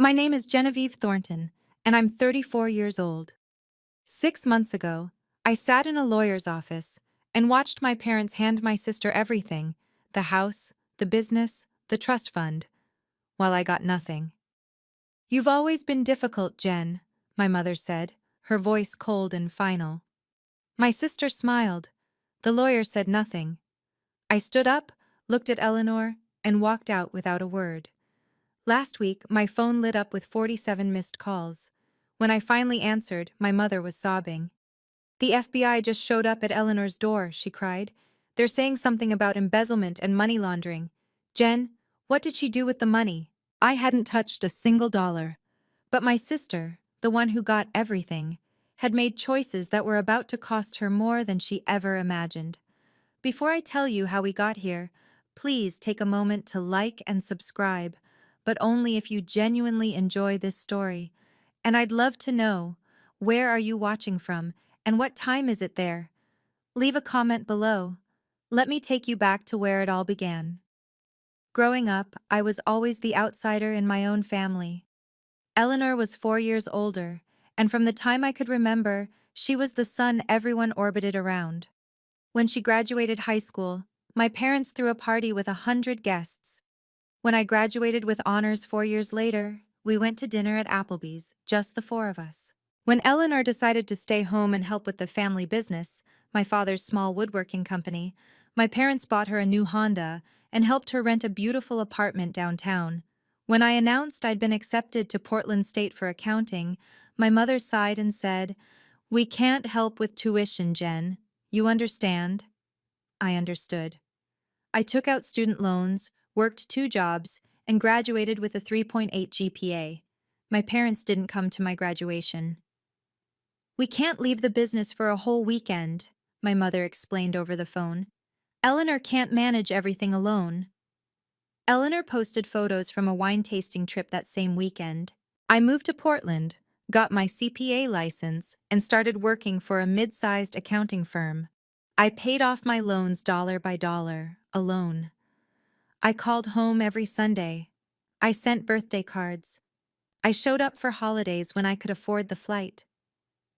My name is Genevieve Thornton, and I'm 34 years old. 6 months ago, I sat in a lawyer's office and watched my parents hand my sister everything: the house, the business, the trust fund, while I got nothing. "You've always been difficult, Jen," my mother said, her voice cold and final. My sister smiled. The lawyer said nothing. I stood up, looked at Eleanor, and walked out without a word. Last week, my phone lit up with 47 missed calls. When I finally answered, my mother was sobbing. "The FBI just showed up at Eleanor's door," she cried. "They're saying something about embezzlement and money laundering. Jen, what did she do with the money?" I hadn't touched a single dollar. But my sister, the one who got everything, had made choices that were about to cost her more than she ever imagined. Before I tell you how we got here, please take a moment to like and subscribe, but only if you genuinely enjoy this story. And I'd love to know, where are you watching from, and what time is it there? Leave a comment below. Let me take you back to where it all began. Growing up, I was always the outsider in my own family. Eleanor was 4 years older, and from the time I could remember, she was the sun everyone orbited around. When she graduated high school, my parents threw a party with 100 guests. When I graduated with honors 4 years later, we went to dinner at Applebee's, just the four of us. When Eleanor decided to stay home and help with the family business, my father's small woodworking company, my parents bought her a new Honda and helped her rent a beautiful apartment downtown. When I announced I'd been accepted to Portland State for accounting, my mother sighed and said, "We can't help with tuition, Jen. You understand?" I understood. I took out student loans, worked 2 jobs, and graduated with a 3.8 GPA. My parents didn't come to my graduation. "We can't leave the business for a whole weekend," my mother explained over the phone. "Eleanor can't manage everything alone." Eleanor posted photos from a wine tasting trip that same weekend. I moved to Portland, got my CPA license, and started working for a mid-sized accounting firm. I paid off my loans dollar by dollar, alone. I called home every Sunday. I sent birthday cards. I showed up for holidays when I could afford the flight.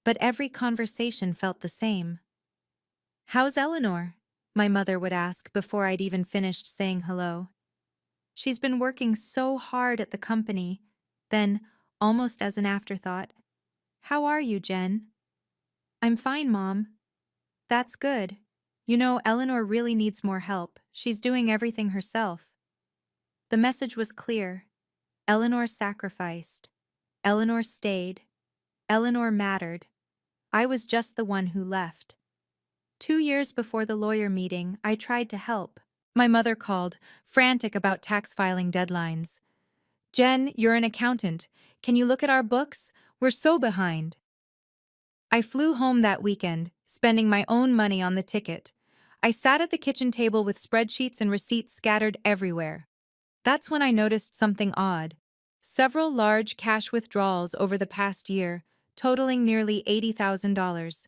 But every conversation felt the same. "How's Eleanor?" my mother would ask before I'd even finished saying hello. "She's been working so hard at the company." Then, almost as an afterthought, "How are you, Jen?" "I'm fine, Mom." "That's good. You know, Eleanor really needs more help. She's doing everything herself." The message was clear. Eleanor sacrificed. Eleanor stayed. Eleanor mattered. I was just the one who left. 2 years before the lawyer meeting, I tried to help. My mother called, frantic about tax filing deadlines. "Jen, you're an accountant. Can you look at our books? We're so behind." I flew home that weekend, spending my own money on the ticket. I sat at the kitchen table with spreadsheets and receipts scattered everywhere. That's when I noticed something odd. Several large cash withdrawals over the past year, totaling nearly $80,000.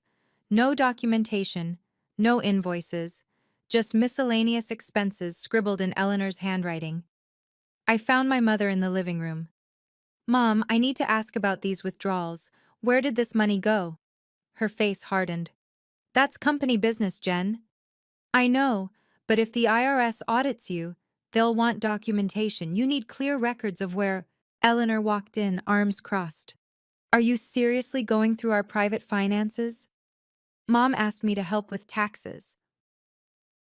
No documentation, no invoices, just miscellaneous expenses scribbled in Eleanor's handwriting. I found my mother in the living room. "Mom, I need to ask about these withdrawals. Where did this money go?" Her face hardened. "That's company business, Jen." "I know, but if the IRS audits you, they'll want documentation. You need clear records of where—" Eleanor walked in, arms crossed. "Are you seriously going through our private finances?" "Mom asked me to help with taxes."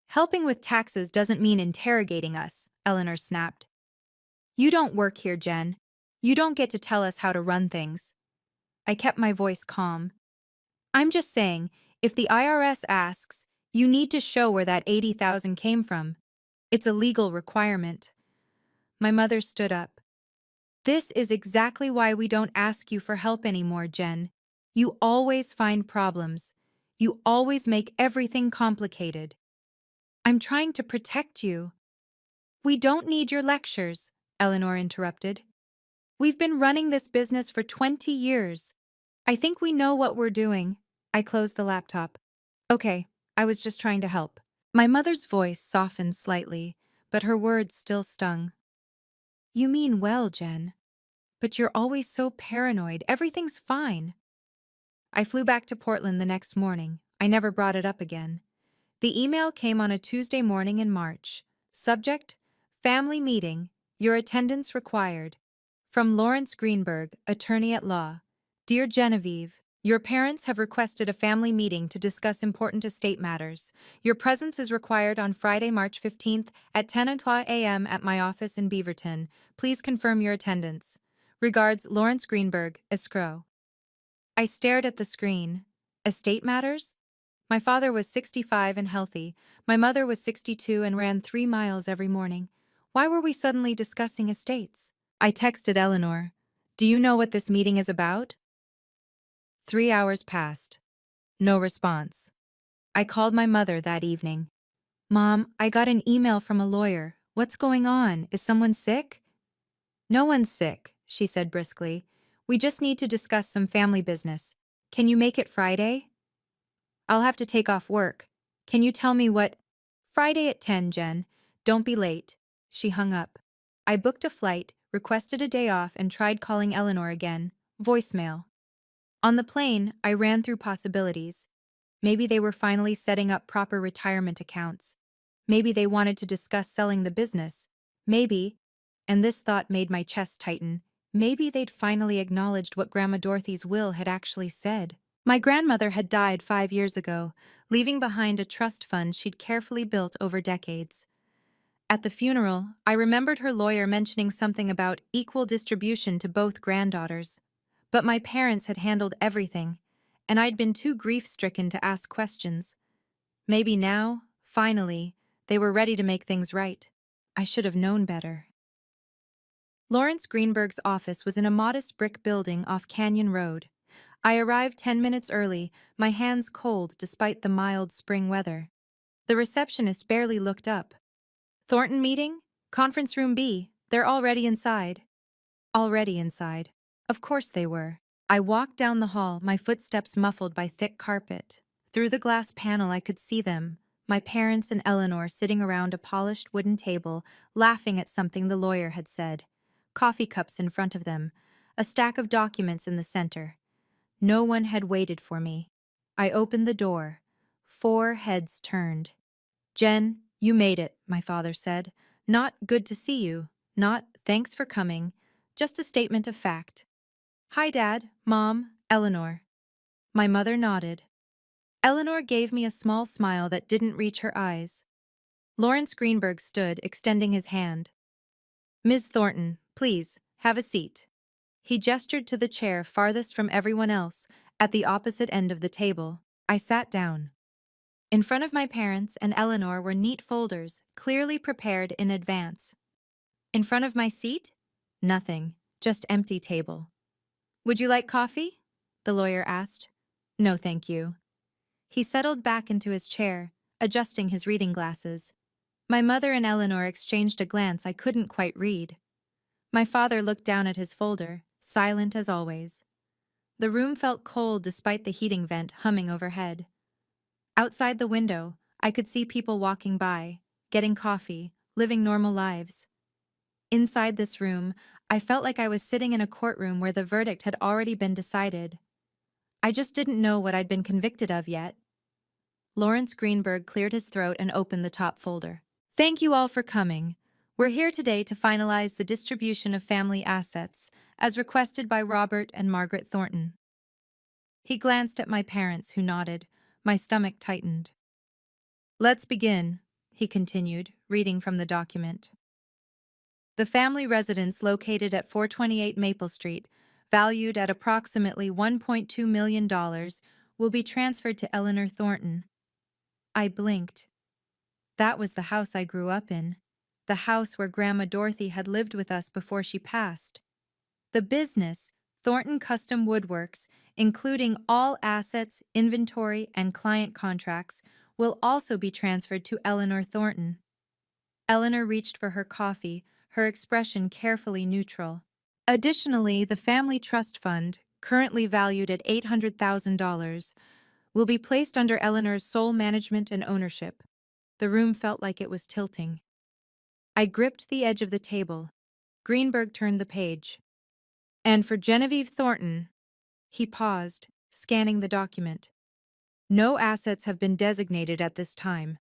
"Helping with taxes doesn't mean interrogating us," Eleanor snapped. "You don't work here, Jen. You don't get to tell us how to run things." I kept my voice calm. "I'm just saying, if the IRS asks, you need to show where that 80,000 came from. It's a legal requirement." My mother stood up. "This is exactly why we don't ask you for help anymore, Jen. You always find problems. You always make everything complicated." "I'm trying to protect you." "We don't need your lectures," Eleanor interrupted. "We've been running this business for 20 years. I think we know what we're doing." I closed the laptop. "Okay, I was just trying to help." My mother's voice softened slightly, but her words still stung. "You mean well, Jen. But you're always so paranoid. Everything's fine. I flew back to Portland the next morning. I never brought it up again. The email came on a Tuesday morning in March. Subject: Family Meeting. Your attendance required. From Lawrence Greenberg, attorney at law. Dear Genevieve, your parents have requested a family meeting to discuss important estate matters. Your presence is required on Friday, March 15th at 10:00 a.m. at my office in Beaverton. Please confirm your attendance. Regards, Lawrence Greenberg, escrow. I stared at the screen. Estate matters? My father was 65 and healthy. My mother was 62 and ran 3 miles every morning. Why were we suddenly discussing estates? I texted Eleanor. Do you know what this meeting is about? 3 hours passed. No response. I called my mother that evening. Mom, I got an email from a lawyer. What's going on? Is someone sick? No one's sick, she said briskly. We just need to discuss some family business. Can you make it Friday? I'll have to take off work. Can you tell me what? Friday at 10, Jen. Don't be late. She hung up. I booked a flight, requested a day off, and tried calling Eleanor again. Voicemail. On the plane, I ran through possibilities. Maybe they were finally setting up proper retirement accounts. Maybe they wanted to discuss selling the business. Maybe, and this thought made my chest tighten, maybe they'd finally acknowledged what Grandma Dorothy's will had actually said. My grandmother had died 5 years ago, leaving behind a trust fund she'd carefully built over decades. At the funeral, I remembered her lawyer mentioning something about equal distribution to both granddaughters. But my parents had handled everything, and I'd been too grief-stricken to ask questions. Maybe now, finally, they were ready to make things right. I should have known better. Lawrence Greenberg's office was in a modest brick building off Canyon Road. I arrived 10 minutes early, my hands cold despite the mild spring weather. The receptionist barely looked up. Thornton meeting? Conference room B. They're already inside. Already inside. Of course they were. I walked down the hall, my footsteps muffled by thick carpet. Through the glass panel I could see them, my parents and Eleanor sitting around a polished wooden table, laughing at something the lawyer had said. Coffee cups in front of them, a stack of documents in the center. No one had waited for me. I opened the door. 4 heads turned. Jen, you made it, my father said. Not good to see you, not thanks for coming, just a statement of fact. Hi, Dad, Mom, Eleanor. My mother nodded. Eleanor gave me a small smile that didn't reach her eyes. Lawrence Greenberg stood, extending his hand. Ms. Thornton, please, have a seat. He gestured to the chair farthest from everyone else, at the opposite end of the table. I sat down. In front of my parents and Eleanor were neat folders, clearly prepared in advance. In front of my seat? Nothing, just empty table. Would you like coffee? The lawyer asked. No, thank you. He settled back into his chair, adjusting his reading glasses. My mother and Eleanor exchanged a glance I couldn't quite read. My father looked down at his folder, silent as always. The room felt cold despite the heating vent humming overhead. Outside the window, I could see people walking by, getting coffee, living normal lives. Inside this room, I felt like I was sitting in a courtroom where the verdict had already been decided. I just didn't know what I'd been convicted of yet. Lawrence Greenberg cleared his throat and opened the top folder. Thank you all for coming. We're here today to finalize the distribution of family assets, as requested by Robert and Margaret Thornton. He glanced at my parents, who nodded. My stomach tightened. Let's begin, he continued, reading from the document. The family residence located at 428 Maple Street, valued at approximately $1.2 million, will be transferred to Eleanor Thornton. I blinked. That was the house I grew up in, the house where Grandma Dorothy had lived with us before she passed. The business, Thornton Custom Woodworks, including all assets, inventory, and client contracts, will also be transferred to Eleanor Thornton. Eleanor reached for her coffee, her expression carefully neutral. Additionally, the family trust fund, currently valued at $800,000, will be placed under Eleanor's sole management and ownership. The room felt like it was tilting. I gripped the edge of the table. Greenberg turned the page. And for Genevieve Thornton, he paused, scanning the document. No assets have been designated at this time.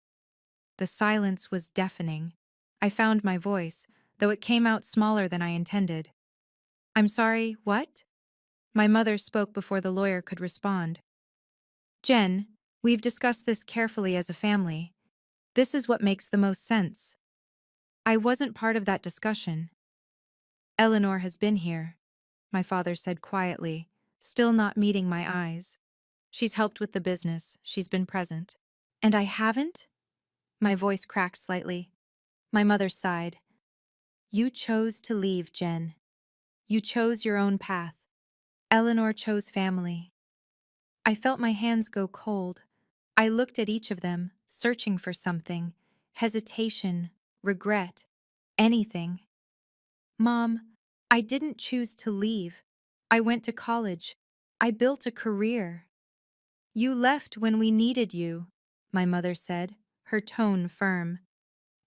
The silence was deafening. I found my voice, though it came out smaller than I intended. I'm sorry, what? My mother spoke before the lawyer could respond. Jen, we've discussed this carefully as a family. This is what makes the most sense. I wasn't part of that discussion. Eleanor has been here, my father said quietly, still not meeting my eyes. She's helped with the business, she's been present. And I haven't? My voice cracked slightly. My mother sighed. You chose to leave, Jen. You chose your own path. Eleanor chose family. I felt my hands go cold. I looked at each of them, searching for something. Hesitation, regret, anything. Mom, I didn't choose to leave. I went to college. I built a career. You left when we needed you, my mother said, her tone firm.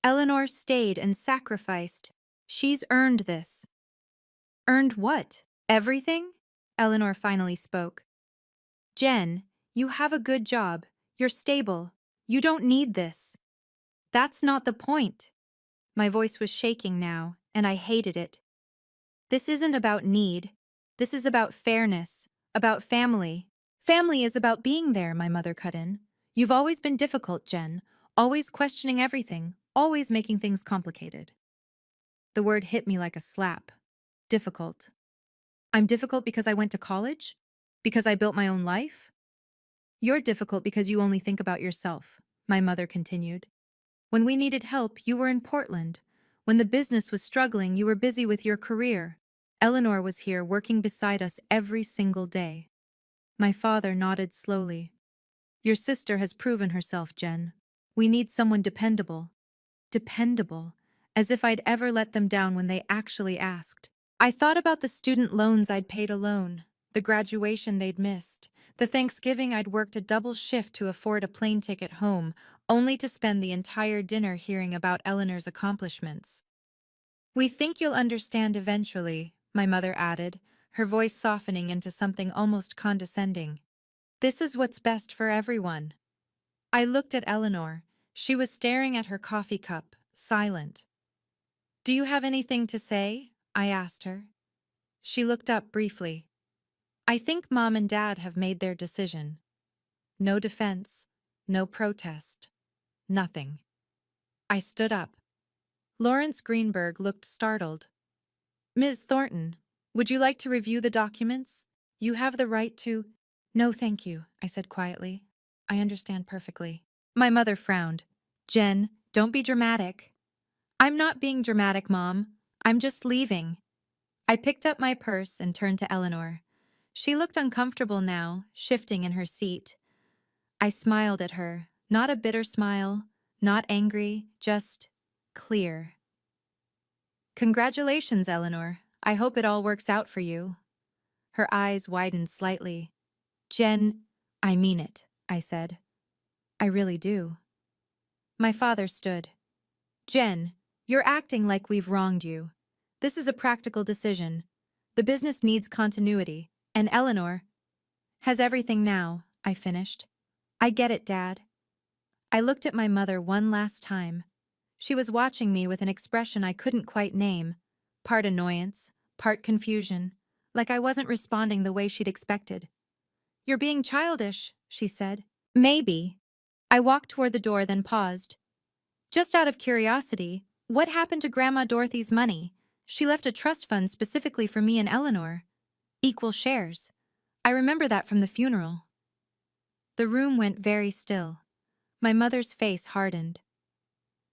Eleanor stayed and sacrificed. She's earned this. Earned what? Everything? Eleanor finally spoke. Jen, you have a good job. You're stable. You don't need this. That's not the point. My voice was shaking now, and I hated it. This isn't about need. This is about fairness, about family. Family is about being there, my mother cut in. You've always been difficult, Jen, always questioning everything, always making things complicated. The word hit me like a slap. Difficult. I'm difficult because I went to college? Because I built my own life? You're difficult because you only think about yourself, my mother continued. When we needed help, you were in Portland. When the business was struggling, you were busy with your career. Eleanor was here working beside us every single day. My father nodded slowly. Your sister has proven herself, Jen. We need someone dependable. Dependable. As if I'd ever let them down when they actually asked. I thought about the student loans I'd paid alone, the graduation they'd missed, the Thanksgiving I'd worked a double shift to afford a plane ticket home, only to spend the entire dinner hearing about Eleanor's accomplishments. We think you'll understand eventually, my mother added, her voice softening into something almost condescending. This is what's best for everyone. I looked at Eleanor. She was staring at her coffee cup, silent. Do you have anything to say? I asked her. She looked up briefly. I think Mom and Dad have made their decision. No defense, no protest, nothing. I stood up. Lawrence Greenberg looked startled. Ms. Thornton, would you like to review the documents? You have the right to— No, thank you, I said quietly. I understand perfectly. My mother frowned. Jen, don't be dramatic. I'm not being dramatic, Mom. I'm just leaving. I picked up my purse and turned to Eleanor. She looked uncomfortable now, shifting in her seat. I smiled at her, not a bitter smile, not angry, just clear. Congratulations, Eleanor. I hope it all works out for you. Her eyes widened slightly. Jen, I mean it, I said. I really do. My father stood. Jen, you're acting like we've wronged you. This is a practical decision. The business needs continuity, and Eleanor has everything now, I finished. I get it, Dad. I looked at my mother one last time. She was watching me with an expression I couldn't quite name, part annoyance, part confusion, like I wasn't responding the way she'd expected. You're being childish, she said. Maybe. I walked toward the door, then paused. Just out of curiosity, what happened to Grandma Dorothy's money? She left a trust fund specifically for me and Eleanor. Equal shares. I remember that from the funeral. The room went very still. My mother's face hardened.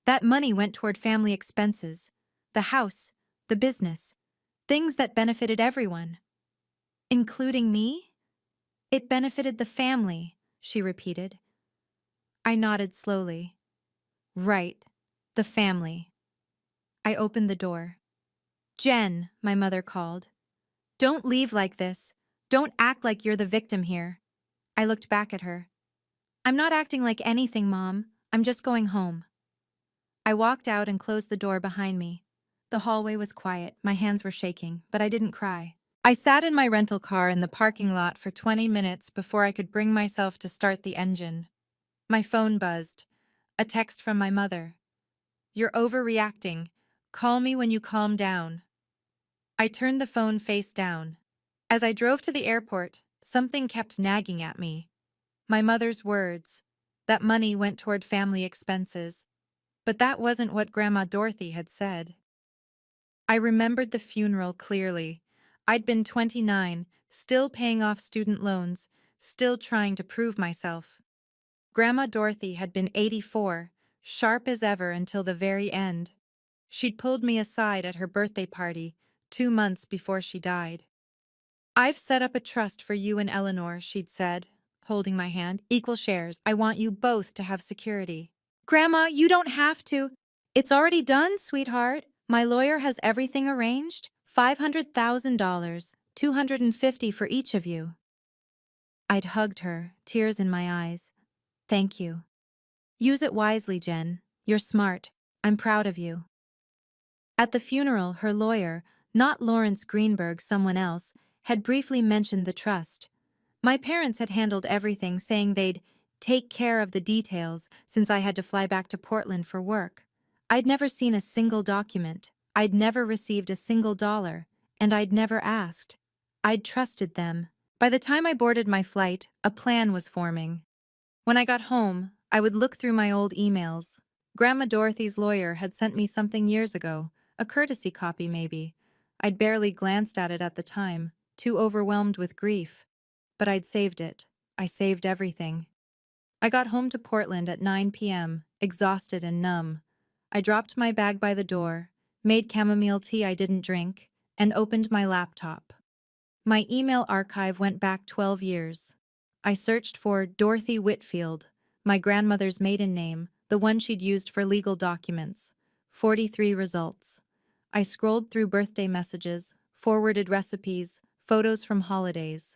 That money went toward family expenses, the house, the business, things that benefited everyone. Including me? It benefited the family, she repeated. I nodded slowly. Right, the family. I opened the door. Jen, my mother called. Don't leave like this. Don't act like you're the victim here. I looked back at her. I'm not acting like anything, Mom. I'm just going home. I walked out and closed the door behind me. The hallway was quiet, my hands were shaking, but I didn't cry. I sat in my rental car in the parking lot for 20 minutes before I could bring myself to start the engine. My phone buzzed. A text from my mother. "You're overreacting. Call me when you calm down." I turned the phone face down. As I drove to the airport, something kept nagging at me. My mother's words. That money went toward family expenses. But that wasn't what Grandma Dorothy had said. I remembered the funeral clearly. I'd been 29, still paying off student loans, still trying to prove myself. Grandma Dorothy had been 84, sharp as ever until the very end. She'd pulled me aside at her birthday party, 2 months before she died. "I've set up a trust for you and Eleanor," she'd said, holding my hand. "Equal shares. I want you both to have security." "Grandma, you don't have to." "It's already done, sweetheart. My lawyer has everything arranged. $500,000, 250 for each of you." I'd hugged her, tears in my eyes. "Thank you. Use it wisely, Jen. You're smart. I'm proud of you." At the funeral, her lawyer, not Lawrence Greenberg, someone else, had briefly mentioned the trust. My parents had handled everything, saying they'd take care of the details since I had to fly back to Portland for work. I'd never seen a single document, I'd never received a single dollar, and I'd never asked. I'd trusted them. By the time I boarded my flight, a plan was forming. When I got home, I would look through my old emails. Grandma Dorothy's lawyer had sent me something years ago, a courtesy copy maybe. I'd barely glanced at it at the time, too overwhelmed with grief. But I'd saved it. I saved everything. I got home to Portland at 9 p.m., exhausted and numb. I dropped my bag by the door, made chamomile tea I didn't drink, and opened my laptop. My email archive went back 12 years. I searched for Dorothy Whitfield, my grandmother's maiden name, the one she'd used for legal documents. 43 results. I scrolled through birthday messages, forwarded recipes, photos from holidays.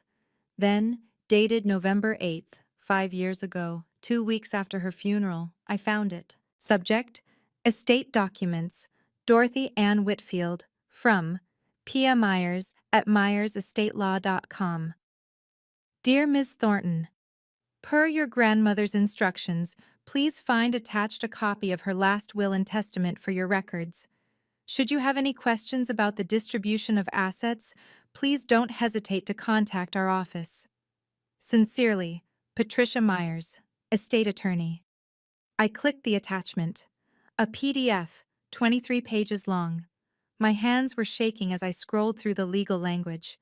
Then, dated November 8th, 5 years ago, 2 weeks after her funeral, I found it. Subject: Estate Documents, Dorothy Ann Whitfield, from Pia Myers at myersestatelaw.com. Dear Ms. Thornton, per your grandmother's instructions, please find attached a copy of her last will and testament for your records. Should you have any questions about the distribution of assets, please don't hesitate to contact our office. Sincerely, Patricia Myers, Estate Attorney. I clicked the attachment. A PDF, 23 pages long. My hands were shaking as I scrolled through the legal language.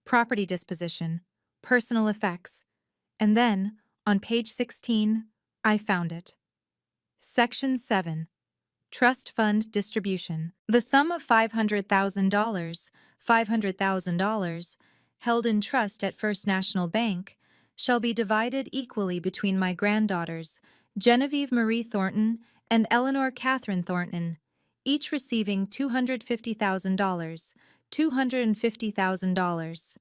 Property disposition, personal effects. And then, on page 16, I found it. Section 7. Trust Fund Distribution. The sum of $500,000, held in trust at First National Bank, shall be divided equally between my granddaughters, Genevieve Marie Thornton and Eleanor Catherine Thornton, each receiving $250,000. $250,000.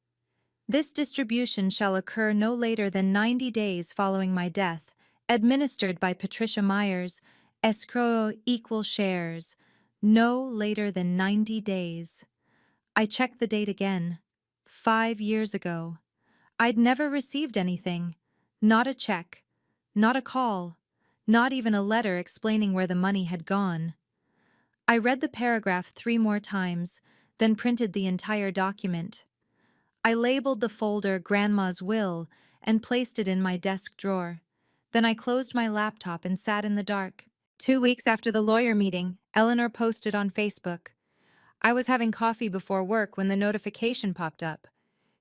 This distribution shall occur no later than 90 days following my death, administered by Patricia Myers, escrow equal shares, no later than 90 days. I checked the date again. 5 years ago. I'd never received anything. Not a check. Not a call. Not even a letter explaining where the money had gone. I read the paragraph 3 more times, then printed the entire document. I labeled the folder Grandma's Will and placed it in my desk drawer. Then I closed my laptop and sat in the dark. 2 weeks after the lawyer meeting, Eleanor posted on Facebook. I was having coffee before work when the notification popped up.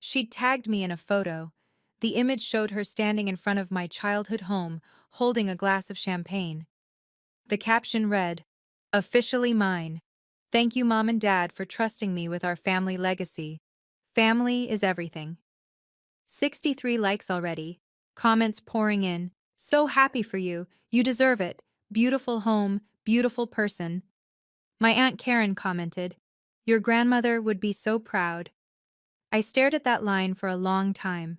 She'd tagged me in a photo. The image showed her standing in front of my childhood home, holding a glass of champagne. The caption read, "Officially mine. Thank you, Mom and Dad, for trusting me with our family legacy. Family is everything." 63 likes already. Comments pouring in. "So happy for you. You deserve it. Beautiful home, beautiful person." My Aunt Karen commented, "Your grandmother would be so proud." I stared at that line for a long time.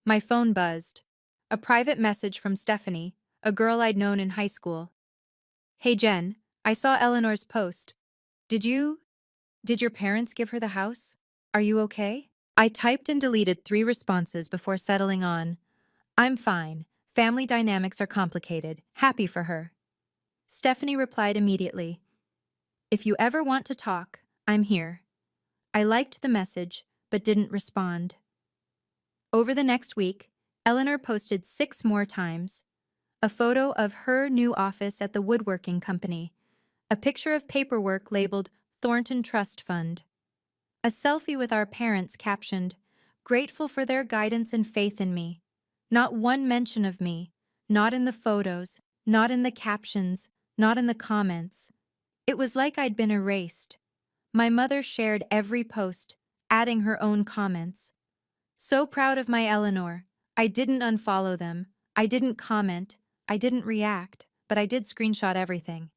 My phone buzzed. A private message from Stephanie, a girl I'd known in high school. "Hey Jen, I saw Eleanor's post. Did your parents give her the house?" Are you okay? I typed and deleted 3 responses before settling on, I'm fine. Family dynamics are complicated. Happy for her. Stephanie replied immediately, If you ever want to talk, I'm here. I liked the message, but didn't respond. Over the next week, Eleanor posted 6 more times. A photo of her new office at the woodworking company. A picture of paperwork labeled Thornton Trust Fund. A selfie with our parents captioned, Grateful for their guidance and faith in me. Not one mention of me. Not in the photos, not in the captions, not in the comments. It was like I'd been erased. My mother shared every post, adding her own comments. So proud of my Eleanor. I didn't unfollow them. I didn't comment. I didn't react, but I did screenshot everything.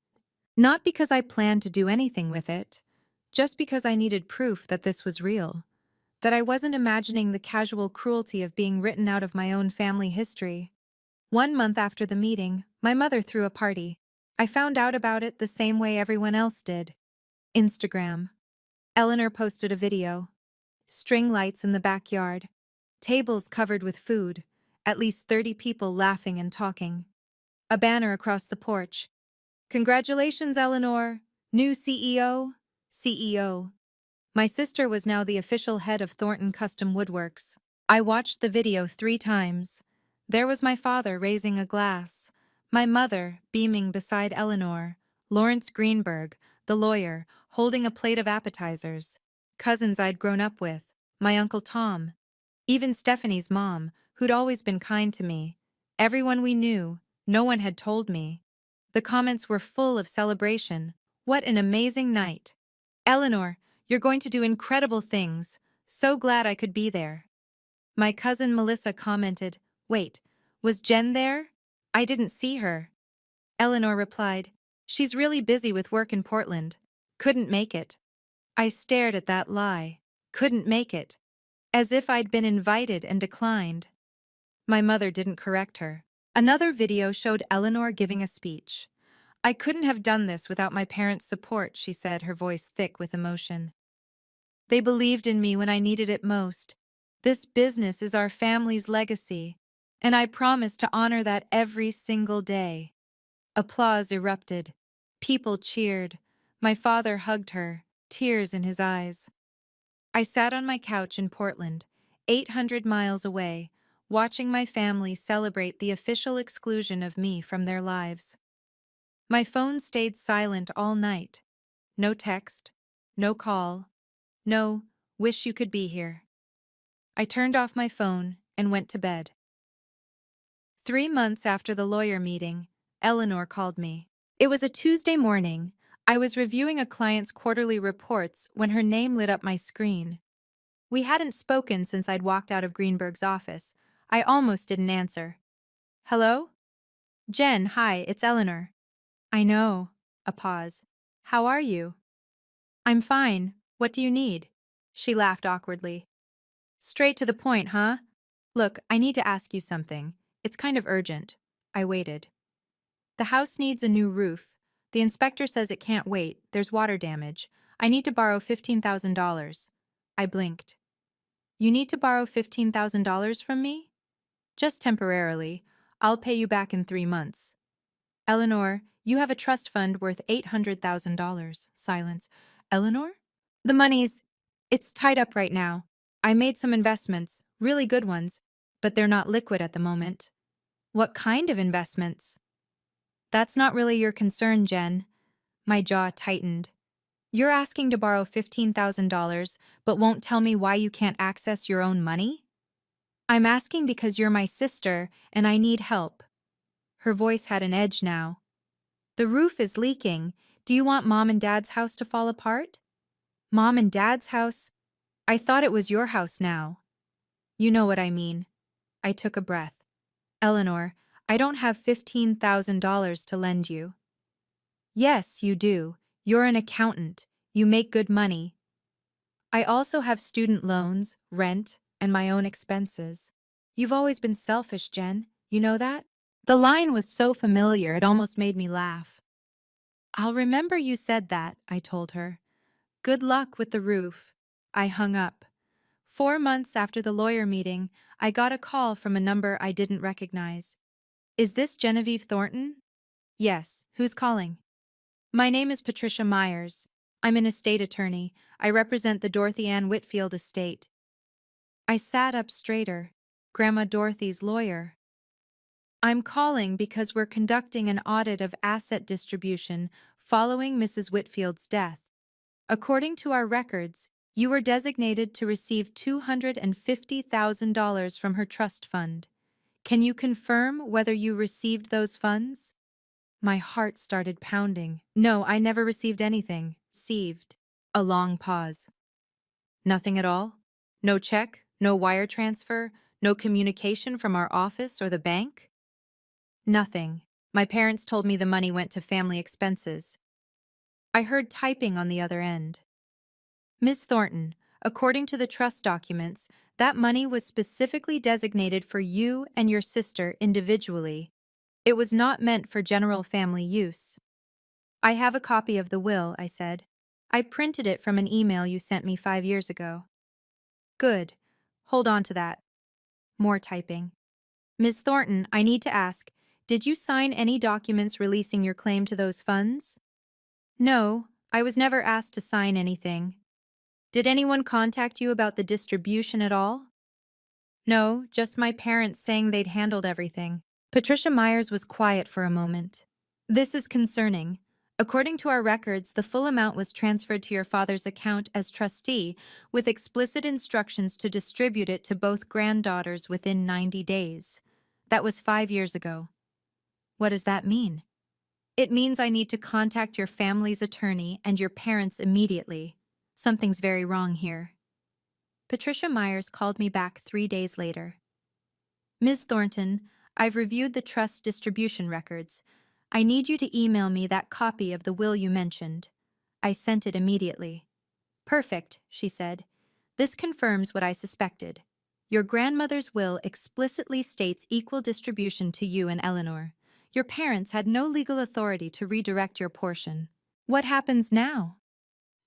Not because I planned to do anything with it, just because I needed proof that this was real, that I wasn't imagining the casual cruelty of being written out of my own family history. 1 month after the meeting, my mother threw a party. I found out about it the same way everyone else did. Instagram. Eleanor posted a video. String lights in the backyard. Tables covered with food. At least 30 people laughing and talking. A banner across the porch. Congratulations, Eleanor. New CEO. CEO. My sister was now the official head of Thornton Custom Woodworks. I watched the video 3 times. There was my father raising a glass, my mother beaming beside Eleanor, Lawrence Greenberg, the lawyer, holding a plate of appetizers, cousins I'd grown up with, my Uncle Tom, even Stephanie's mom, who'd always been kind to me. Everyone we knew, no one had told me. The comments were full of celebration. What an amazing night. Eleanor, you're going to do incredible things. So glad I could be there. My cousin Melissa commented, Wait, was Jen there? I didn't see her. Eleanor replied, She's really busy with work in Portland. Couldn't make it. I stared at that lie. Couldn't make it. As if I'd been invited and declined. My mother didn't correct her. Another video showed Eleanor giving a speech. I couldn't have done this without my parents' support, she said, her voice thick with emotion. They believed in me when I needed it most. This business is our family's legacy, and I promise to honor that every single day. Applause erupted. People cheered. My father hugged her, tears in his eyes. I sat on my couch in Portland, 800 miles away, watching my family celebrate the official exclusion of me from their lives. My phone stayed silent all night. No text, no call, no, wish you could be here. I turned off my phone and went to bed. 3 months after the lawyer meeting, Eleanor called me. It was a Tuesday morning. I was reviewing a client's quarterly reports when her name lit up my screen. We hadn't spoken since I'd walked out of Greenberg's office. I almost didn't answer. Hello? Jen, hi, it's Eleanor. I know. A pause. How are you? I'm fine. What do you need? She laughed awkwardly. Straight to the point, huh? Look, I need to ask you something. It's kind of urgent. I waited. The house needs a new roof. The inspector says it can't wait. There's water damage. I need to borrow $15,000. I blinked. You need to borrow $15,000 from me? Just temporarily. I'll pay you back in 3 months. Eleanor, you have a trust fund worth $800,000. Silence. Eleanor? The money's... It's tied up right now. I made some investments, really good ones, but they're not liquid at the moment. What kind of investments? That's not really your concern, Jen. My jaw tightened. You're asking to borrow $15,000, but won't tell me why you can't access your own money? I'm asking because you're my sister and I need help. Her voice had an edge now. The roof is leaking. Do you want Mom and Dad's house to fall apart? Mom and Dad's house? I thought it was your house now. You know what I mean. I took a breath. Eleanor, I don't have $15,000 to lend you. Yes, you do. You're an accountant. You make good money. I also have student loans, rent, and my own expenses. You've always been selfish, Jen. You know that? The line was so familiar it almost made me laugh. I'll remember you said that, I told her. Good luck with the roof. I hung up. 4 months after the lawyer meeting, I got a call from a number I didn't recognize. Is this Genevieve Thornton? Yes. Who's calling? My name is Patricia Myers. I'm an estate attorney. I represent the Dorothy Ann Whitfield estate. I sat up straighter. Grandma Dorothy's lawyer. I'm calling because we're conducting an audit of asset distribution following Mrs. Whitfield's death. According to our records, you were designated to receive $250,000 from her trust fund. Can you confirm whether you received those funds? My heart started pounding. No, I never received anything. Received. A long pause. Nothing at all? No check? No wire transfer? No communication from our office or the bank? Nothing. My parents told me the money went to family expenses. I heard typing on the other end. Ms. Thornton, according to the trust documents, that money was specifically designated for you and your sister individually. It was not meant for general family use. I have a copy of the will, I said. I printed it from an email you sent me 5 years ago. Good. Hold on to that. More typing. Ms. Thornton, I need to ask, did you sign any documents releasing your claim to those funds? No, I was never asked to sign anything. Did anyone contact you about the distribution at all? No, just my parents saying they'd handled everything. Patricia Myers was quiet for a moment. This is concerning. According to our records, the full amount was transferred to your father's account as trustee, with explicit instructions to distribute it to both granddaughters within 90 days. That was 5 years ago. What does that mean? It means I need to contact your family's attorney and your parents immediately. Something's very wrong here. Patricia Myers called me back 3 days later. Ms. Thornton, I've reviewed the trust distribution records. I need you to email me that copy of the will you mentioned. I sent it immediately. Perfect, she said. This confirms what I suspected. Your grandmother's will explicitly states equal distribution to you and Eleanor. Your parents had no legal authority to redirect your portion. What happens now?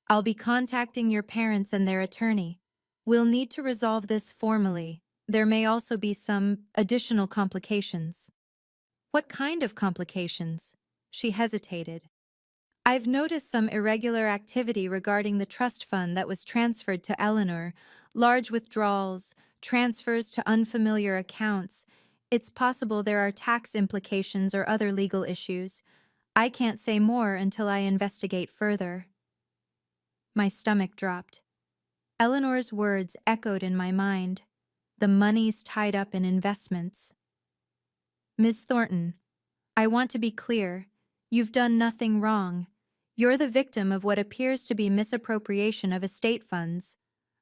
I'll be contacting your parents and their attorney. We'll need to resolve this formally. There may also be some additional complications. What kind of complications? She hesitated. I've noticed some irregular activity regarding the trust fund that was transferred to Eleanor, large withdrawals, transfers to unfamiliar accounts. It's possible there are tax implications or other legal issues. I can't say more until I investigate further. My stomach dropped. Eleanor's words echoed in my mind. The money's tied up in investments. Ms. Thornton, I want to be clear. You've done nothing wrong. You're the victim of what appears to be misappropriation of estate funds.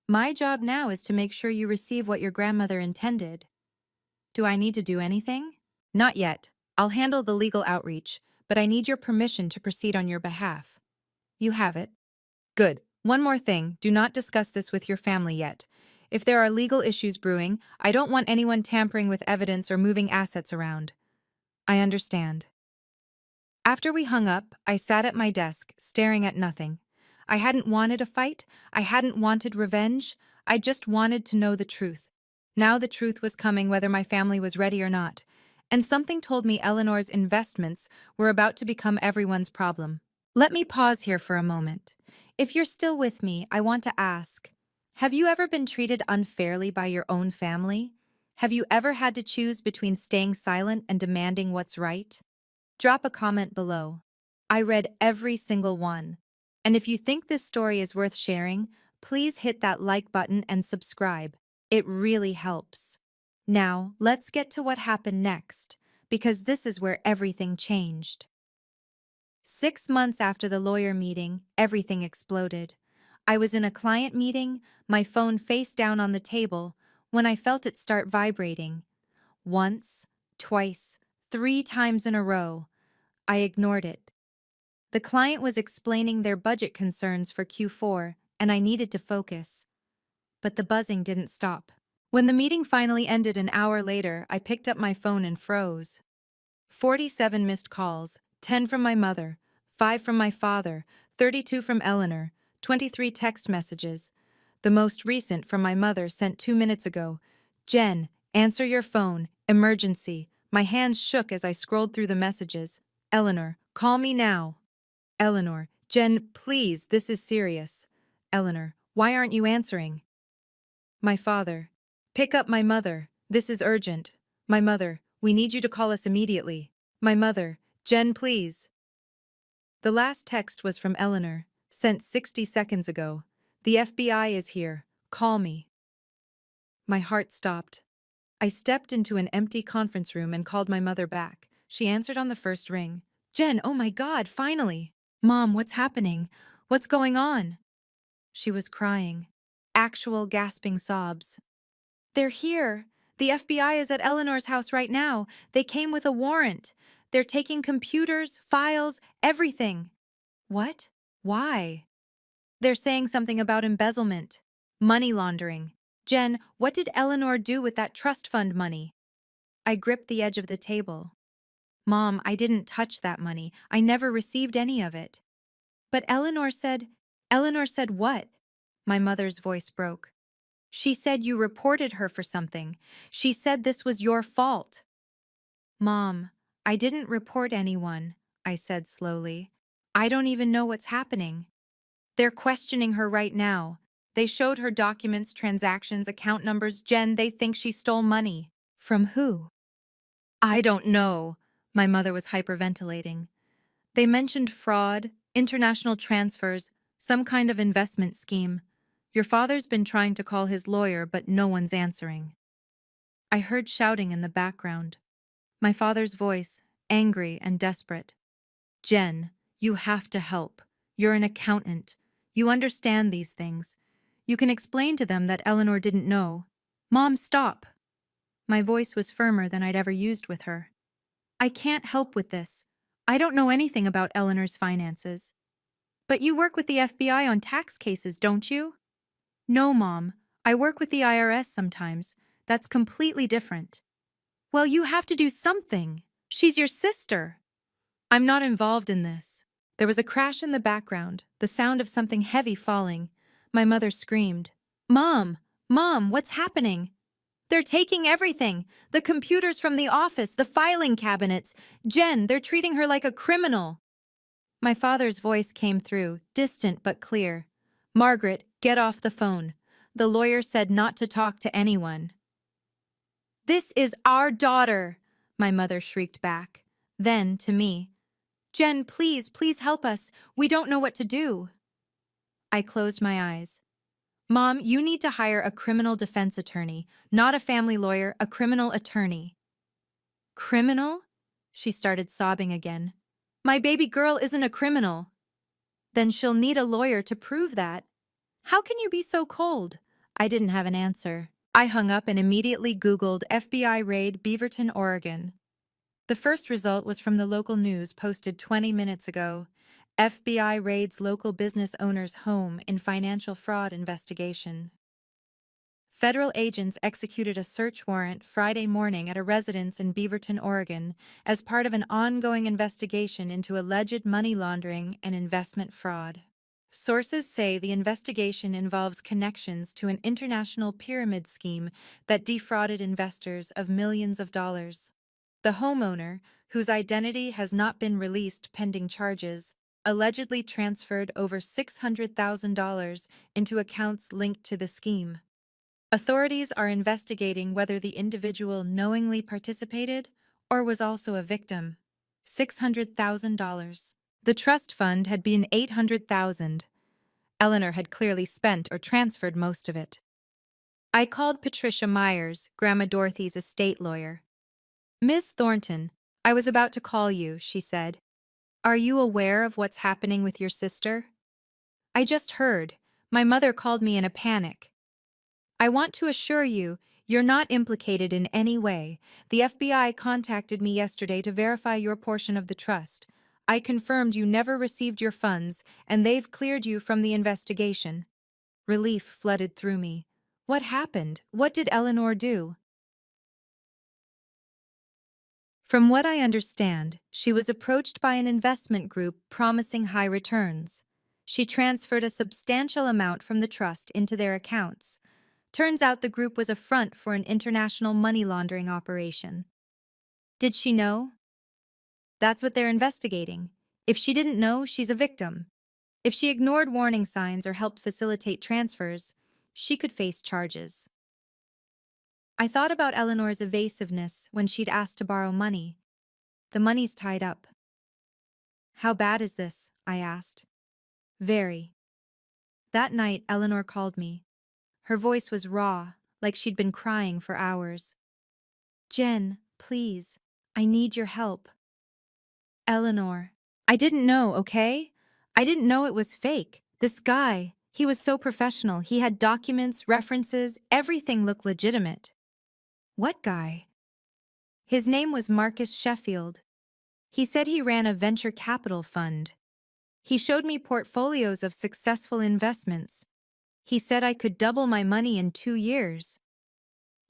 My job now is to make sure you receive what your grandmother intended. Do I need to do anything? Not yet. I'll handle the legal outreach, but I need your permission to proceed on your behalf. You have it. Good. One more thing, do not discuss this with your family yet. If there are legal issues brewing, I don't want anyone tampering with evidence or moving assets around. I understand. After we hung up, I sat at my desk, staring at nothing. I hadn't wanted a fight. I hadn't wanted revenge. I just wanted to know the truth. Now the truth was coming whether my family was ready or not. And something told me Eleanor's investments were about to become everyone's problem. Let me pause here for a moment. If you're still with me, I want to ask, have you ever been treated unfairly by your own family? Have you ever had to choose between staying silent and demanding what's right? Drop a comment below. I read every single one. And if you think this story is worth sharing, please hit that like button and subscribe. It really helps. Now, let's get to what happened next, because this is where everything changed. 6 months after the lawyer meeting, everything exploded. I was in a client meeting, my phone face down on the table, when I felt it start vibrating. Once, twice, 3 times in a row. I ignored it. The client was explaining their budget concerns for Q4, and I needed to focus. But the buzzing didn't stop. When the meeting finally ended an hour later, I picked up my phone and froze. 47 missed calls, 10 from my mother, 5 from my father, 32 from Eleanor, 23 text messages. The most recent from my mother sent 2 minutes ago. Jen, answer your phone. Emergency. My hands shook as I scrolled through the messages. Eleanor, call me now. Eleanor, Jen, please, this is serious. Eleanor, why aren't you answering? My father. Pick up my mother. This is urgent. My mother, we need you to call us immediately. My mother, Jen, please. The last text was from Eleanor, sent 60 seconds ago. The FBI is here. Call me. My heart stopped. I stepped into an empty conference room and called my mother back. She answered on the first ring. Jen, oh my God, finally! Mom, what's happening? What's going on? She was crying. Actual gasping sobs. They're here. The FBI is at Eleanor's house right now. They came with a warrant. They're taking computers, files, everything. What? Why? They're saying something about embezzlement, money laundering. Jen, what did Eleanor do with that trust fund money? I gripped the edge of the table. Mom, I didn't touch that money. I never received any of it. But Eleanor said what? My mother's voice broke. She said you reported her for something. She said this was your fault. Mom, I didn't report anyone, I said slowly. I don't even know what's happening. They're questioning her right now. They showed her documents, transactions, account numbers. Jen, they think she stole money. From who? I don't know. My mother was hyperventilating. They mentioned fraud, international transfers, some kind of investment scheme. Your father's been trying to call his lawyer, but no one's answering. I heard shouting in the background. My father's voice, angry and desperate. Jen, you have to help. You're an accountant. You understand these things. You can explain to them that Eleanor didn't know. Mom, stop. My voice was firmer than I'd ever used with her. I can't help with this. I don't know anything about Eleanor's finances. But you work with the FBI on tax cases, don't you? No, Mom. I work with the IRS sometimes. That's completely different. Well, you have to do something. She's your sister. I'm not involved in this. There was a crash in the background, the sound of something heavy falling. My mother screamed, Mom! Mom, what's happening? They're taking everything. The computers from the office, the filing cabinets. Jen, they're treating her like a criminal. My father's voice came through, distant but clear. Margaret, get off the phone. The lawyer said not to talk to anyone. This is our daughter, my mother shrieked back. Then, to me, Jen, please, please help us. We don't know what to do. I closed my eyes. Mom, you need to hire a criminal defense attorney, not a family lawyer, a criminal attorney. Criminal? She started sobbing again. My baby girl isn't a criminal. Then she'll need a lawyer to prove that. How can you be so cold? I didn't have an answer. I hung up and immediately Googled FBI raid Beaverton, Oregon. The first result was from the local news posted 20 minutes ago. FBI raids local business owner's home in financial fraud investigation. Federal agents executed a search warrant Friday morning at a residence in Beaverton, Oregon, as part of an ongoing investigation into alleged money laundering and investment fraud. Sources say the investigation involves connections to an international pyramid scheme that defrauded investors of millions of dollars. The homeowner, whose identity has not been released pending charges, allegedly transferred over $600,000 into accounts linked to the scheme. Authorities are investigating whether the individual knowingly participated or was also a victim. $600,000. The trust fund had been $800,000. Eleanor had clearly spent or transferred most of it. I called Patricia Myers, Grandma Dorothy's estate lawyer. Miss Thornton, I was about to call you, she said. Are you aware of what's happening with your sister? I just heard. My mother called me in a panic. I want to assure you, you're not implicated in any way. The FBI contacted me yesterday to verify your portion of the trust. I confirmed you never received your funds, and they've cleared you from the investigation. Relief flooded through me. What happened? What did Eleanor do? From what I understand, she was approached by an investment group promising high returns. She transferred a substantial amount from the trust into their accounts. Turns out the group was a front for an international money laundering operation. Did she know? That's what they're investigating. If she didn't know, she's a victim. If she ignored warning signs or helped facilitate transfers, she could face charges. I thought about Eleanor's evasiveness when she'd asked to borrow money. The money's tied up. How bad is this? I asked. Very. That night, Eleanor called me. Her voice was raw, like she'd been crying for hours. Jen, please, I need your help. Eleanor. I didn't know, okay? I didn't know it was fake. This guy, he was so professional. He had documents, references, everything looked legitimate. What guy? His name was Marcus Sheffield. He said he ran a venture capital fund. He showed me portfolios of successful investments. He said I could double my money in 2 years.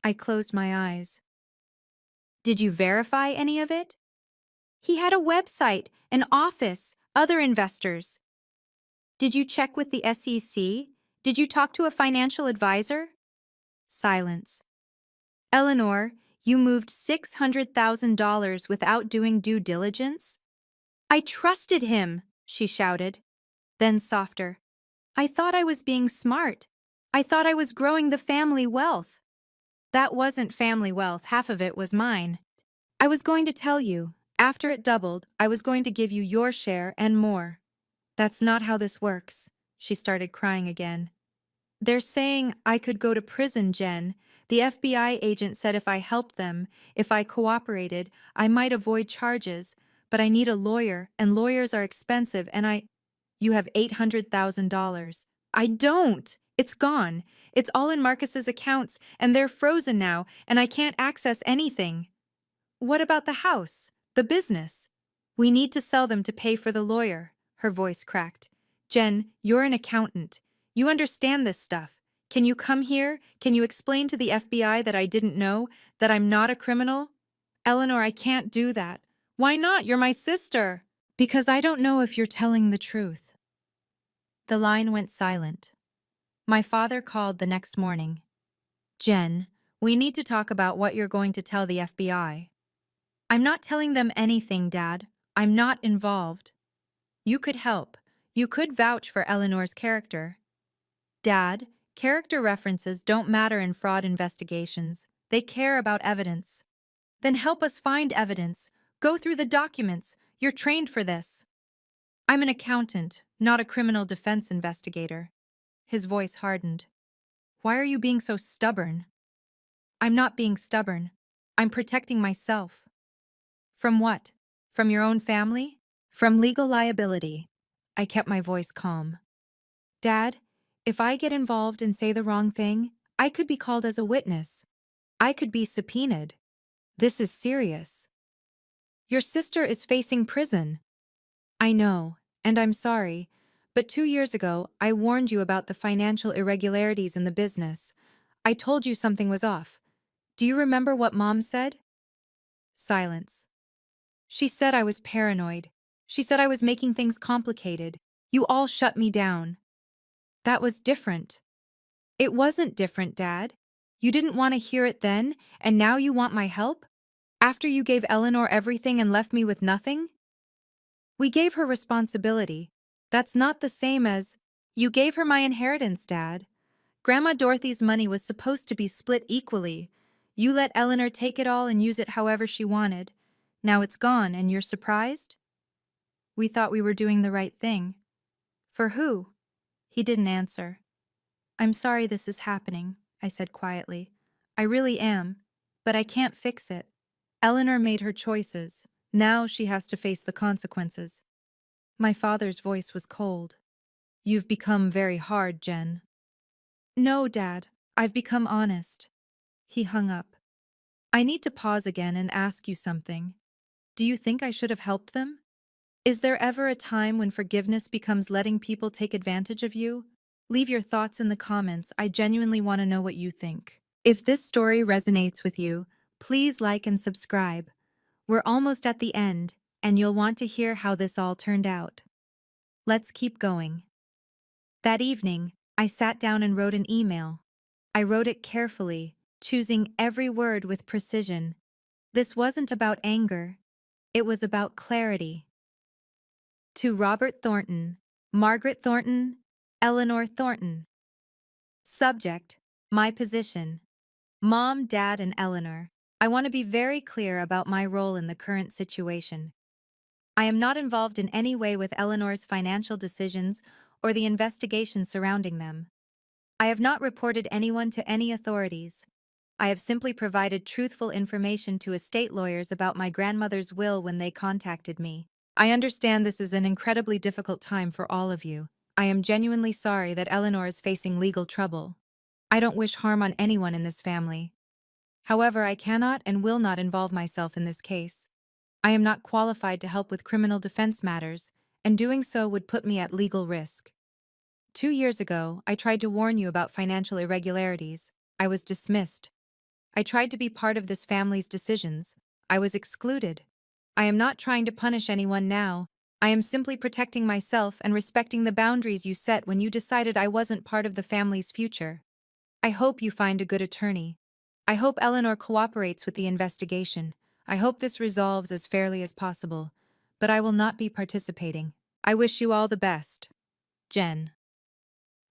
I closed my eyes. Did you verify any of it? He had a website, an office, other investors. Did you check with the SEC? Did you talk to a financial advisor? Silence. Eleanor, you moved $600,000 without doing due diligence? I trusted him, she shouted. Then softer. I thought I was being smart. I thought I was growing the family wealth. That wasn't family wealth, half of it was mine. I was going to tell you, after it doubled, I was going to give you your share and more. That's not how this works. She started crying again. They're saying I could go to prison, Jen. The FBI agent said if I helped them, if I cooperated, I might avoid charges, but I need a lawyer, and lawyers are expensive, and You have $800,000. I don't! It's gone. It's all in Marcus's accounts, and they're frozen now, and I can't access anything. What about the house? The business? We need to sell them to pay for the lawyer. Her voice cracked. Jen, you're an accountant. You understand this stuff. Can you come here? Can you explain to the FBI that I didn't know, that I'm not a criminal? Eleanor, I can't do that. Why not? You're my sister. Because I don't know if you're telling the truth. The line went silent. My father called the next morning. Jen, we need to talk about what you're going to tell the FBI. I'm not telling them anything, Dad. I'm not involved. You could help. You could vouch for Eleanor's character. Dad, character references don't matter in fraud investigations. They care about evidence. Then help us find evidence. Go through the documents. You're trained for this. I'm an accountant, not a criminal defense investigator. His voice hardened. Why are you being so stubborn? I'm not being stubborn. I'm protecting myself. From what? From your own family? From legal liability. I kept my voice calm. Dad, if I get involved and say the wrong thing, I could be called as a witness. I could be subpoenaed. This is serious. Your sister is facing prison. I know, and I'm sorry, but 2 years ago, I warned you about the financial irregularities in the business. I told you something was off. Do you remember what Mom said? Silence. She said I was paranoid. She said I was making things complicated. You all shut me down. That was different. It wasn't different, Dad. You didn't want to hear it then, and now you want my help? After you gave Eleanor everything and left me with nothing? We gave her responsibility. That's not the same as, you gave her my inheritance, Dad. Grandma Dorothy's money was supposed to be split equally. You let Eleanor take it all and use it however she wanted. Now it's gone, and you're surprised? We thought we were doing the right thing. For who? He didn't answer. I'm sorry this is happening, I said quietly. I really am, but I can't fix it. Eleanor made her choices. Now she has to face the consequences. My father's voice was cold. You've become very hard, Jen. No, Dad, I've become honest. He hung up. I need to pause again and ask you something. Do you think I should have helped them? Is there ever a time when forgiveness becomes letting people take advantage of you? Leave your thoughts in the comments. I genuinely want to know what you think. If this story resonates with you, please like and subscribe. We're almost at the end, and you'll want to hear how this all turned out. Let's keep going. That evening, I sat down and wrote an email. I wrote it carefully, choosing every word with precision. This wasn't about anger, it was about clarity. To Robert Thornton, Margaret Thornton, Eleanor Thornton. Subject: My position. Mom, Dad, and Eleanor. I want to be very clear about my role in the current situation. I am not involved in any way with Eleanor's financial decisions or the investigation surrounding them. I have not reported anyone to any authorities. I have simply provided truthful information to estate lawyers about my grandmother's will when they contacted me. I understand this is an incredibly difficult time for all of you. I am genuinely sorry that Eleanor is facing legal trouble. I don't wish harm on anyone in this family. However, I cannot and will not involve myself in this case. I am not qualified to help with criminal defense matters, and doing so would put me at legal risk. 2 years ago, I tried to warn you about financial irregularities. I was dismissed. I tried to be part of this family's decisions. I was excluded. I am not trying to punish anyone now. I am simply protecting myself and respecting the boundaries you set when you decided I wasn't part of the family's future. I hope you find a good attorney. I hope Eleanor cooperates with the investigation. I hope this resolves as fairly as possible. But I will not be participating. I wish you all the best. Jen.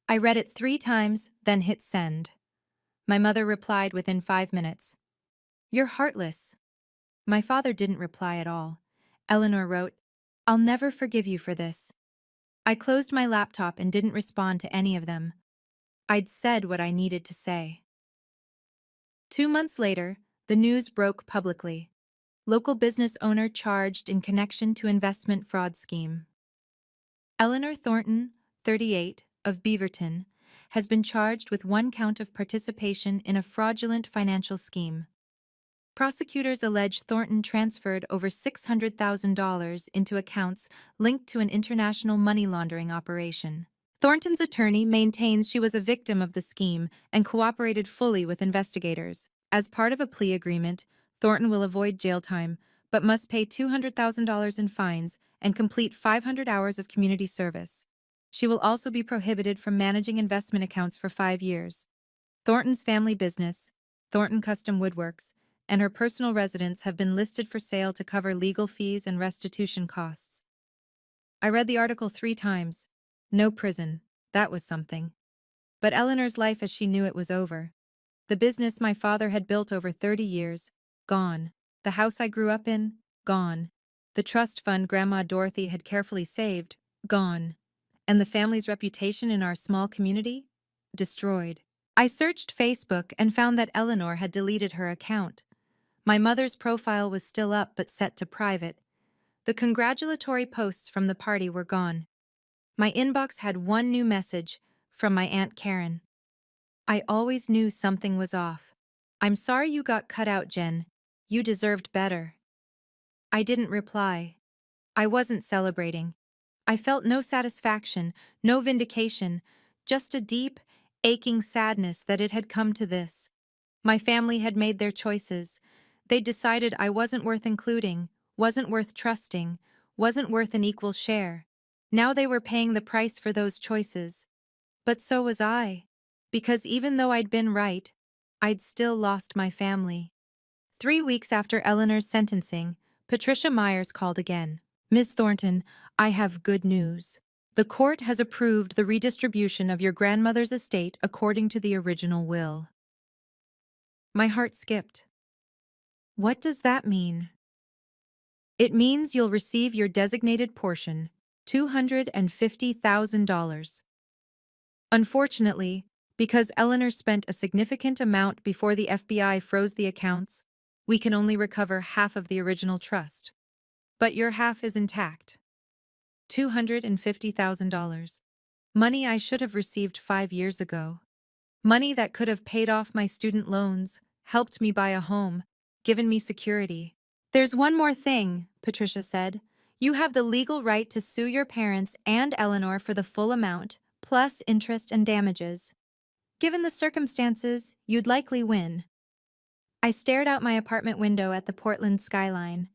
I read it 3 times, then hit send. My mother replied within 5 minutes. You're heartless. My father didn't reply at all. Eleanor wrote, I'll never forgive you for this. I closed my laptop and didn't respond to any of them. I'd said what I needed to say. 2 months later, the news broke publicly. Local business owner charged in connection to investment fraud scheme. Eleanor Thornton, 38, of Beaverton, has been charged with 1 count of participation in a fraudulent financial scheme. Prosecutors allege Thornton transferred over $600,000 into accounts linked to an international money laundering operation. Thornton's attorney maintains she was a victim of the scheme and cooperated fully with investigators. As part of a plea agreement, Thornton will avoid jail time, but must pay $200,000 in fines and complete 500 hours of community service. She will also be prohibited from managing investment accounts for 5 years. Thornton's family business, Thornton Custom Woodworks, and her personal residence have been listed for sale to cover legal fees and restitution costs. I read the article 3 times. No prison. That was something. But Eleanor's life as she knew it was over. The business my father had built over 30 years, gone. The house I grew up in, gone. The trust fund Grandma Dorothy had carefully saved, gone. And the family's reputation in our small community, destroyed. I searched Facebook and found that Eleanor had deleted her account. My mother's profile was still up but set to private. The congratulatory posts from the party were gone. My inbox had one new message from my Aunt Karen. I always knew something was off. I'm sorry you got cut out, Jen. You deserved better. I didn't reply. I wasn't celebrating. I felt no satisfaction, no vindication, just a deep, aching sadness that it had come to this. My family had made their choices. They decided I wasn't worth including, wasn't worth trusting, wasn't worth an equal share. Now they were paying the price for those choices. But so was I. Because even though I'd been right, I'd still lost my family. 3 weeks after Eleanor's sentencing, Patricia Myers called again. Ms. Thornton, I have good news. The court has approved the redistribution of your grandmother's estate according to the original will. My heart skipped. What does that mean? It means you'll receive your designated portion, $250,000. Unfortunately, because Eleanor spent a significant amount before the FBI froze the accounts, we can only recover half of the original trust. But your half is intact. $250,000. Money I should have received 5 years ago. Money that could have paid off my student loans, helped me buy a home, given me security. There's one more thing, Patricia said. You have the legal right to sue your parents and Eleanor for the full amount, plus interest and damages. Given the circumstances, you'd likely win. I stared out my apartment window at the Portland skyline.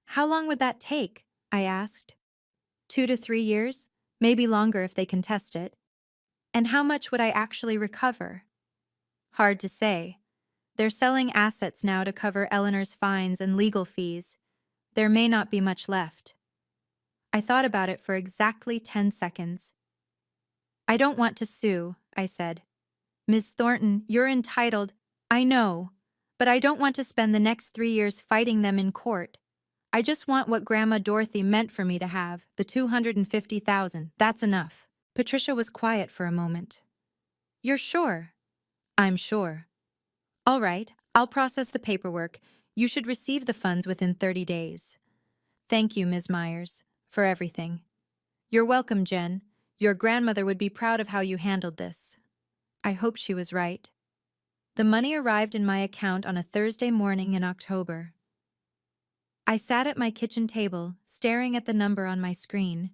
How long would that take? I asked. 2 to 3 years, maybe longer if they contest it. And how much would I actually recover? Hard to say. They're selling assets now to cover Eleanor's fines and legal fees. There may not be much left. I thought about it for exactly 10 seconds. I don't want to sue, I said. Ms. Thornton, you're entitled. I know. But I don't want to spend the next 3 years fighting them in court. I just want what Grandma Dorothy meant for me to have, the $250,000. That's enough. Patricia was quiet for a moment. You're sure? I'm sure. All right, I'll process the paperwork. You should receive the funds within 30 days. Thank you, Ms. Myers, for everything. You're welcome, Jen. Your grandmother would be proud of how you handled this. I hope she was right. The money arrived in my account on a Thursday morning in October. I sat at my kitchen table, staring at the number on my screen.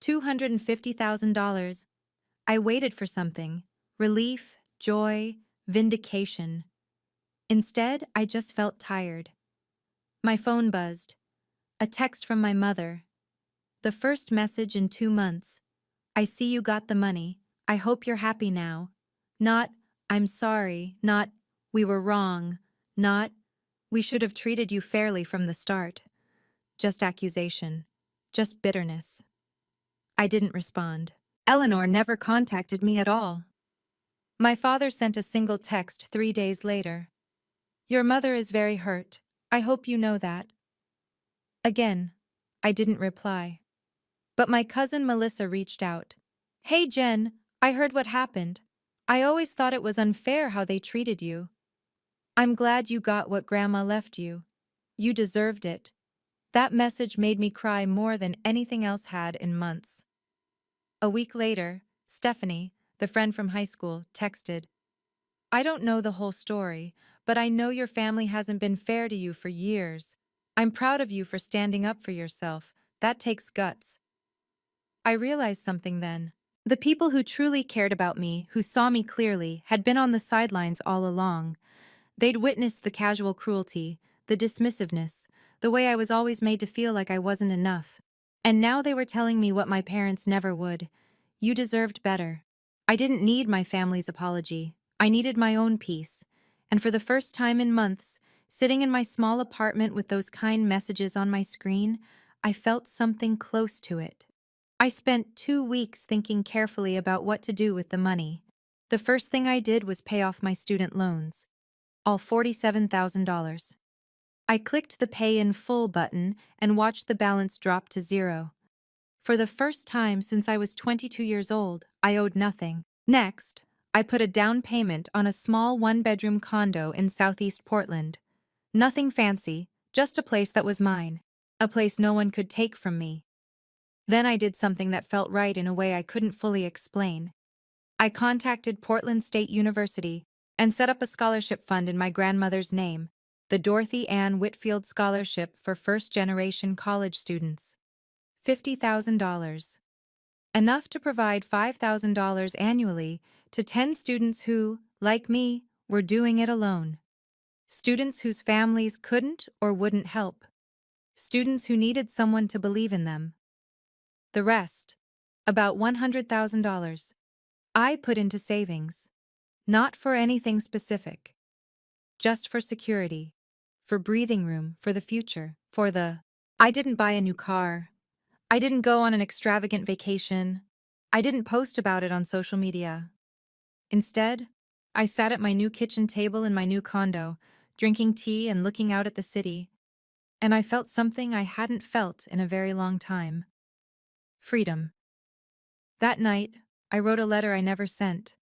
$250,000. I waited for something. Relief, joy, vindication. Instead, I just felt tired. My phone buzzed. A text from my mother. The first message in 2 months. I see you got the money. I hope you're happy now. Not, I'm sorry. Not, we were wrong. Not, we should have treated you fairly from the start. Just accusation. Just bitterness. I didn't respond. Eleanor never contacted me at all. My father sent a single text 3 days later. Your mother is very hurt. I hope you know that. Again, I didn't reply. But my cousin Melissa reached out. Hey Jen, I heard what happened. I always thought it was unfair how they treated you. I'm glad you got what Grandma left you. You deserved it. That message made me cry more than anything else had in months. A week later, Stephanie, the friend from high school, texted. I don't know the whole story, but I know your family hasn't been fair to you for years. I'm proud of you for standing up for yourself. That takes guts. I realized something then. The people who truly cared about me, who saw me clearly, had been on the sidelines all along. They'd witnessed the casual cruelty, the dismissiveness, the way I was always made to feel like I wasn't enough. And now they were telling me what my parents never would. You deserved better. I didn't need my family's apology. I needed my own peace. And for the first time in months, sitting in my small apartment with those kind messages on my screen, I felt something close to it. I spent 2 weeks thinking carefully about what to do with the money. The first thing I did was pay off my student loans. All $47,000. I clicked the Pay in Full button and watched the balance drop to zero. For the first time since I was 22 years old, I owed nothing. Next, I put a down payment on a small one-bedroom condo in Southeast Portland. Nothing fancy, just a place that was mine. A place no one could take from me. Then I did something that felt right in a way I couldn't fully explain. I contacted Portland State University and set up a scholarship fund in my grandmother's name, the Dorothy Ann Whitfield Scholarship for first-generation college students. $50,000. Enough to provide $5,000 annually to 10 students who, like me, were doing it alone. Students whose families couldn't or wouldn't help. Students who needed someone to believe in them. The rest, about $100,000, I put into savings. Not for anything specific. Just for security. For breathing room, for the future, for the... I didn't buy a new car. I didn't go on an extravagant vacation. I didn't post about it on social media. Instead, I sat at my new kitchen table in my new condo, drinking tea and looking out at the city. And I felt something I hadn't felt in a very long time. Freedom. That night, I wrote a letter I never sent.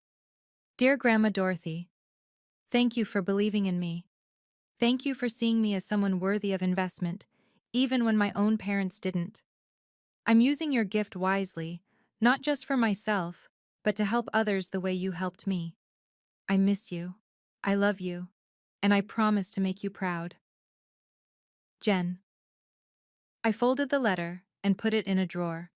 Dear Grandma Dorothy, thank you for believing in me. Thank you for seeing me as someone worthy of investment, even when my own parents didn't. I'm using your gift wisely, not just for myself, but to help others the way you helped me. I miss you. I love you. And I promise to make you proud. Jen. I folded the letter and put it in a drawer.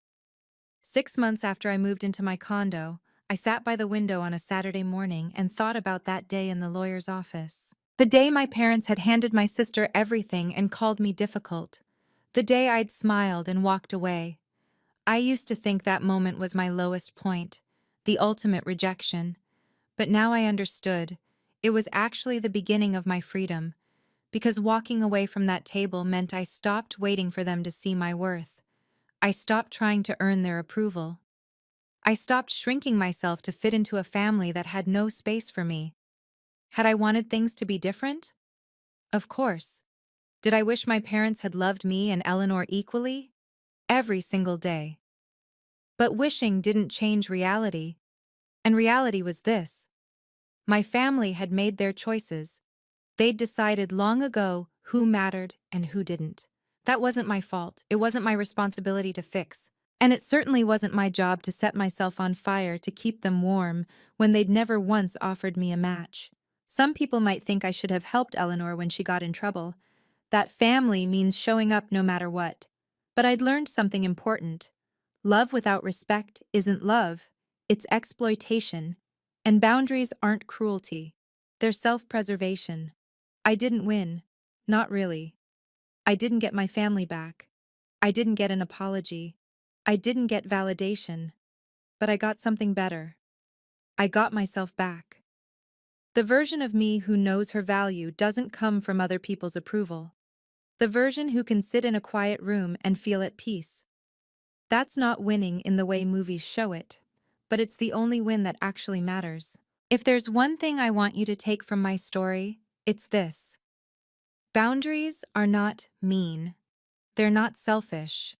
6 months after I moved into my condo, I sat by the window on a Saturday morning and thought about that day in the lawyer's office. The day my parents had handed my sister everything and called me difficult. The day I'd smiled and walked away. I used to think that moment was my lowest point. the ultimate rejection. But now I understood. It was actually the beginning of my freedom, because walking away from that table meant I stopped waiting for them to see my worth. I stopped trying to earn their approval. I stopped shrinking myself to fit into a family that had no space for me. Had I wanted things to be different? Of course. Did I wish my parents had loved me and Eleanor equally? Every single day. But wishing didn't change reality. And reality was this. My family had made their choices. They'd decided long ago who mattered and who didn't. That wasn't my fault. It wasn't my responsibility to fix. And it certainly wasn't my job to set myself on fire to keep them warm when they'd never once offered me a match. Some people might think I should have helped Eleanor when she got in trouble. That family means showing up no matter what. But I'd learned something important. Love without respect isn't love, it's exploitation. And boundaries aren't cruelty. They're self-preservation. I didn't win. Not really. I didn't get my family back. I didn't get an apology. I didn't get validation. But I got something better. I got myself back. The version of me who knows her value doesn't come from other people's approval. The version who can sit in a quiet room and feel at peace. That's not winning in the way movies show it, but it's the only win that actually matters. If there's one thing I want you to take from my story, it's this. Boundaries are not mean. They're not selfish.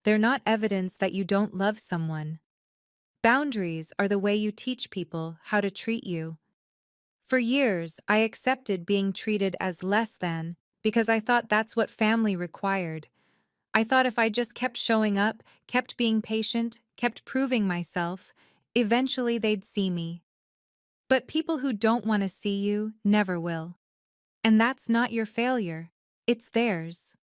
They're not evidence that you don't love someone. Boundaries are the way you teach people how to treat you. For years, I accepted being treated as less than because I thought that's what family required. I thought if I just kept showing up, kept being patient, kept proving myself, eventually they'd see me. But people who don't want to see you never will. And that's not your failure. It's theirs.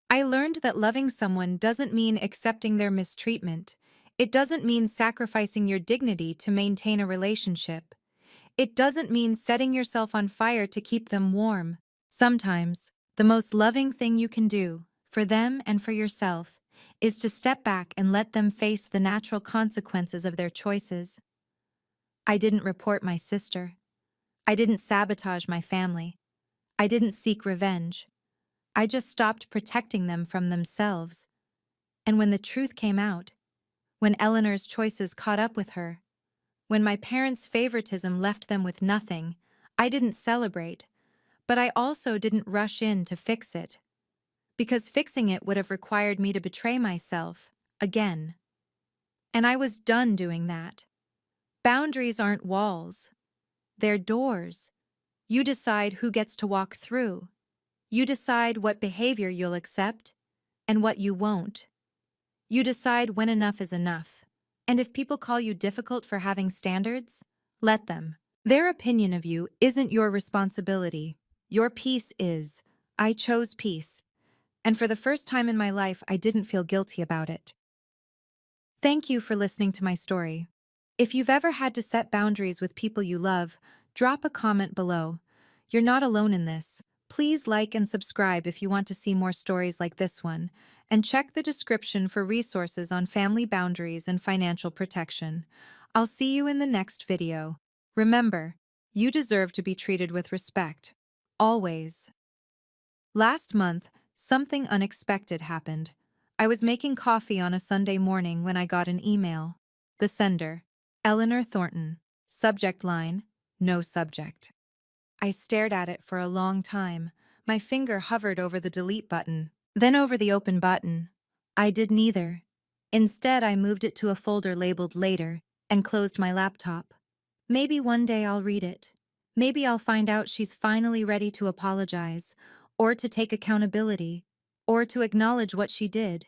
I learned that loving someone doesn't mean accepting their mistreatment. It doesn't mean sacrificing your dignity to maintain a relationship. It doesn't mean setting yourself on fire to keep them warm. Sometimes, the most loving thing you can do, for them and for yourself, is to step back and let them face the natural consequences of their choices. I didn't report my sister. I didn't sabotage my family. I didn't seek revenge. I just stopped protecting them from themselves. And when the truth came out, when Eleanor's choices caught up with her, when my parents' favoritism left them with nothing, I didn't celebrate, but I also didn't rush in to fix it. Because fixing it would have required me to betray myself, again. And I was done doing that. Boundaries aren't walls. They're doors. You decide who gets to walk through. You decide what behavior you'll accept and what you won't. You decide when enough is enough. And if people call you difficult for having standards, let them. Their opinion of you isn't your responsibility. Your peace is. I chose peace. And for the first time in my life, I didn't feel guilty about it. Thank you for listening to my story. If you've ever had to set boundaries with people you love, drop a comment below. You're not alone in this. Please like and subscribe if you want to see more stories like this one, and check the description for resources on family boundaries and financial protection. I'll see you in the next video. Remember, you deserve to be treated with respect. Always. Last month, something unexpected happened. I was making coffee on a Sunday morning when I got an email. The sender, Eleanor Thornton. Subject line, no subject. I stared at it for a long time. My finger hovered over the delete button, then over the open button. I did neither. Instead, I moved it to a folder labeled later and closed my laptop. Maybe one day I'll read it. Maybe I'll find out she's finally ready to apologize, or to take accountability, or to acknowledge what she did.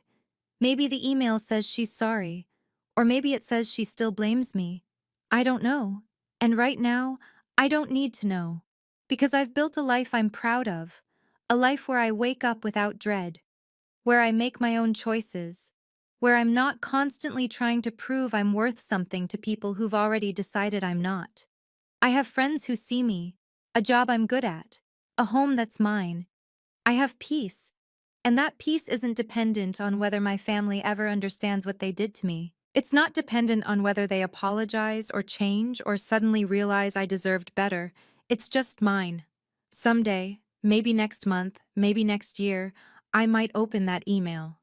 Maybe the email says she's sorry, or maybe it says she still blames me. I don't know. And right now, I don't need to know. Because I've built a life I'm proud of, a life where I wake up without dread, where I make my own choices, where I'm not constantly trying to prove I'm worth something to people who've already decided I'm not. I have friends who see me, a job I'm good at, a home that's mine. I have peace, and that peace isn't dependent on whether my family ever understands what they did to me. It's not dependent on whether they apologize or change or suddenly realize I deserved better. It's just mine. Someday, maybe next month, maybe next year, I might open that email.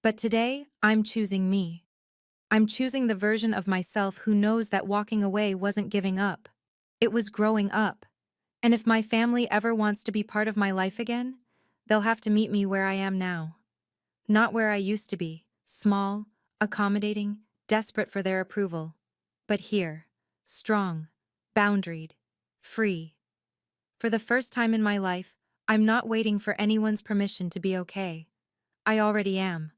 But today, I'm choosing me. I'm choosing the version of myself who knows that walking away wasn't giving up. It was growing up. And if my family ever wants to be part of my life again, they'll have to meet me where I am now. Not where I used to be, small, accommodating, desperate for their approval. But here, strong, boundaried, free. For the first time in my life, I'm not waiting for anyone's permission to be okay. I already am.